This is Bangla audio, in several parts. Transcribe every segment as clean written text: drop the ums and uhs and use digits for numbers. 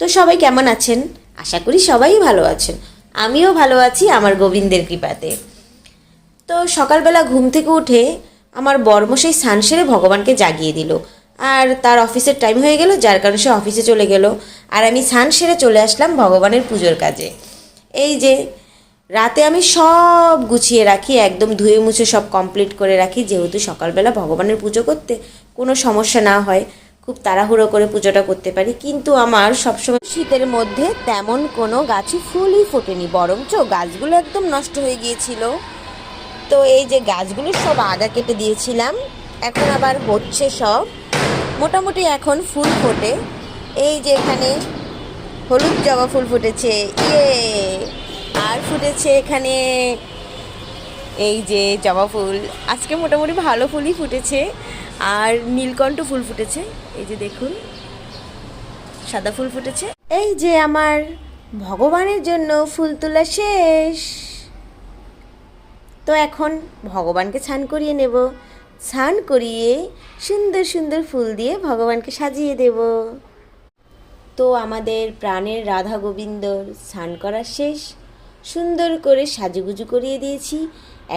তো সবাই কেমন আছেন? আশা করি সবাই ভালো আছেন। আমিও ভালো আছি আমার গোবিন্দের কৃপাতে। তো সকালবেলা ঘুম থেকে উঠে আমার বরমশাই স্নান সেরে ভগবানকে জাগিয়ে দিল। আর তার অফিসের টাইম হয়ে গেল, যার কারণে সে অফিসে চলে গেল। আর আমি স্নান সেরে চলে আসলাম ভগবানের পুজোর কাজে। এই যে রাতে আমি সব গুছিয়ে রাখি, একদম ধুয়ে মুছে সব কমপ্লিট করে রাখি, যেহেতু সকালবেলা ভগবানের পুজো করতে কোনো সমস্যা না হয়, খুব তাড়াহুড়ো করে পুজোটা করতে পারি। কিন্তু আমার সবসময় শীতের মধ্যে তেমন কোনো গাছই ফুলই ফোটেনি, বরঞ্চ গাছগুলো একদম নষ্ট হয়ে গিয়েছিল। তো এই যে গাছগুলো সব আগা কেটে দিয়েছিলাম, এখন আবার হচ্ছে সব, মোটামুটি এখন ফুল ফোটে। এই যে এখানে হলুদ জবা ফুল ফুটেছে, ইয়ে, আর ফুটেছে এখানে এই যে জবা ফুল। আজকে মোটামুটি ভালো ফুলই ফুটেছে। আর নীলকণ্ঠ ফুল ফুটেছে, এই যে দেখুন সাদা ফুল ফুটেছে। এই যে আমার ভগবানের জন্য ফুল তোলা শেষ। তো এখন ভগবানকে স্নান করিয়ে নেব। স্নান করিয়ে সুন্দর সুন্দর ফুল দিয়ে ভগবানকে সাজিয়ে দেব। তো আমাদের প্রাণের রাধা গোবিন্দর স্নান করা শেষ, সুন্দর করে সাজুগুজু করিয়ে দিয়েছি।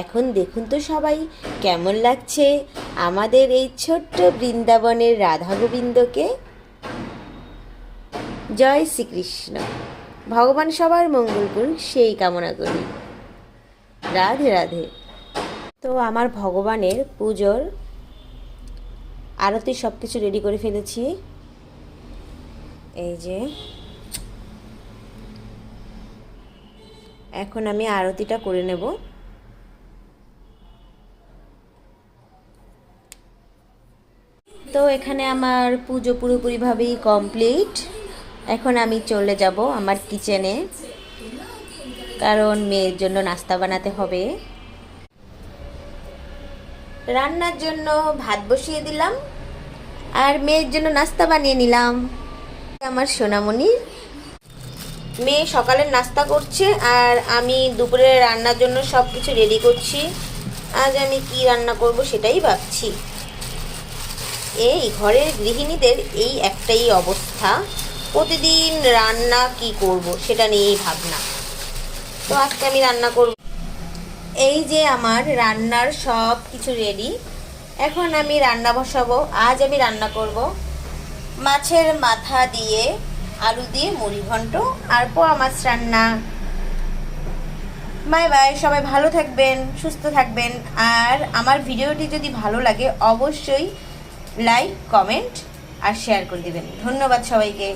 এখন দেখুন তো সবাই কেমন লাগছে আমাদের এই ছোট্ট বৃন্দাবনের রাধা গোবিন্দকে। জয় শ্রীকৃষ্ণ। ভগবান সবার মঙ্গল করুন, সেই কামনা করি। রাধে রাধে। তো আমার ভগবানের পুজোর আরতি সব কিছু রেডি করে ফেলেছি। এই যে এখন আমি আরতিটা করে নেব। তো এখানে আমার পুজো পুরোপুরিভাবেই কমপ্লিট। এখন আমি চলে যাব আমার কিচেনে, কারণ মেয়ের জন্য নাস্তা বানাতে হবে। রান্নার জন্য ভাত বসিয়ে দিলাম আর মেয়ের জন্য নাস্তা বানিয়ে নিলাম। আমার সোনামণি মেয়ে সকালের নাস্তা করছে আর আমি দুপুরে রান্নার জন্য সব কিছু রেডি করছি। আজ আমি কি রান্না করব সেটাই ভাবছি। এই ঘরের গৃহিণীদের এই একটাই অবস্থা, প্রতিদিন রান্না কি করব সেটা নিয়েই ভাবনা। তো আজকে আমি রান্না করব। এই যে আমার রান্নার সব কিছু রেডি, এখন আমি রান্না বসাবো। আজ আমি রান্না করব মাছের মাথা দিয়ে আলু দিয়ে মুড়ি ঘন্ট আর পোয়া মাছ রান্না। বাই বাই, সবাই ভালো থাকবেন, সুস্থ থাকবেন। আর আমার ভিডিওটি যদি ভালো লাগে অবশ্যই লাইক, কমেন্ট আর শেয়ার করে দিবেন। ধন্যবাদ সবাইকে।